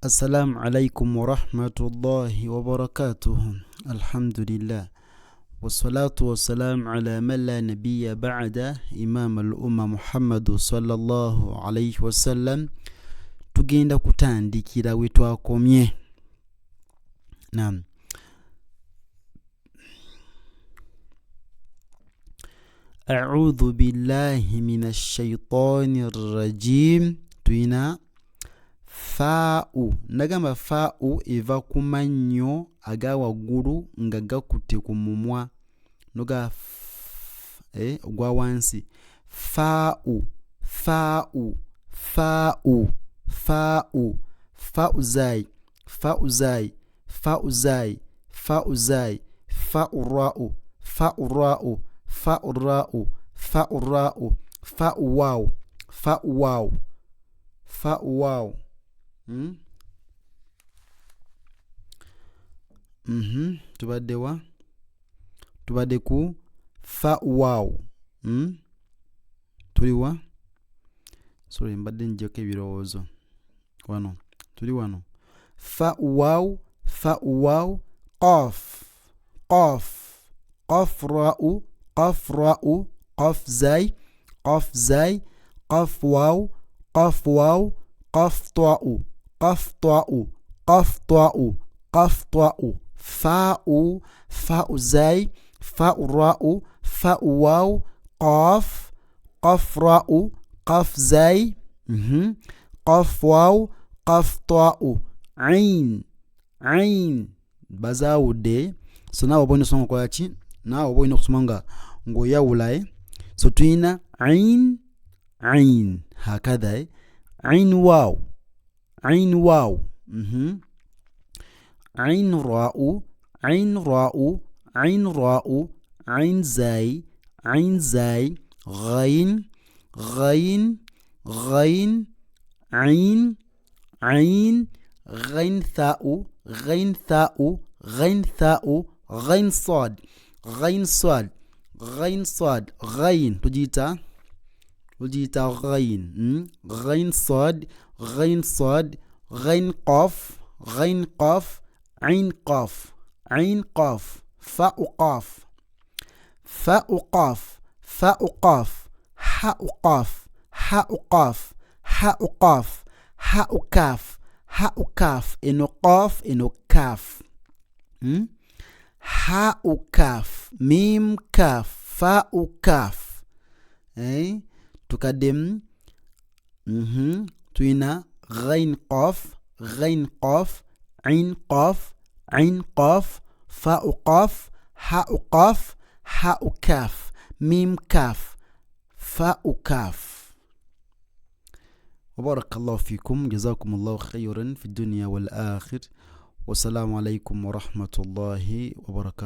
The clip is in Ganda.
السلام عليكم ورحمة الله وبركاته. الحمد لله والصلاة والسلام على من لا نبي بعد إمام الأمة محمد صلى الله عليه وسلم. Tugenda kutandikira we twakomye. Naam. أعوذ بالله من الشيطان الرجيم. Tuina fa'u. Nagamba fa'u eva kumannyo aga waggulu nga gakutte ku mumwa. Noga ogwa wansi. Fa'u, fa'u, fa'u, fa'u, fa'u zai, fa'u zai, fa'u zai, fa'u zai, fa'u ra'u, fa'u ra'u, fa'u ra'u, fa'u ra'u, fa'u waw, fa'u waw, fa'u waw. Tubadde wa? Tubadde ku fa'u waw. Tuli wa? Sorry, mbadde njeko ebirowoozo. Wano. Tuli wano. Fa'u waw, fa'u waw, qaf, qaf, qaf ra'u, qaf ra'u, qaf zai, qaf zai, qaf waw, qaf waw, qaf ta'u, qaf ta'u, qaf ta'u, qaf ta'u. Fa'u, fa'u zai, fa'u ra'u, fa'u waw, qaf, qaf ra'u, qaf zai, qaf waw, qaf ta'u. Ain, ain. Bazawude. So nawe boine songa kwa chi? Nawe boine kusumanga ngoyawula. So tuina ain, ain. Hakadha. Ain waw, ain waw. Ain ra'u, ain ra'u, ain ra'u, ain zai, ain zai, ghain, ghain, ghain, ain, ain, ghain tha'u, ghain tha'u, ghain tha'u, ghain sad, ghain sad, ghain sad, ghain. Tujita ghain. Ghain sad, ghain sad, ghain qaf, ghain qaf, ain qaf, ain qaf, fa'u qaf, fa'u qaf, fa'u qaf, ha'u qaf, ha'u qaf, ha'u qaf, ha'u kaf, ha'u kaf. Eno qaf, eno kaf. Ha'u kaf, mim kaf, fa'u kaf. Tukadem. Tuina ghain qaf, ghain qaf, ain qaf, ain qaf, fa'u qaf, ha'u qaf, ha'u kaf, mim kaf, fa'u kaf. وبارك الله فيكم. جزاكم الله خيرا في الدنيا والآخر. والسلام عليكم ورحمة الله وبركاته.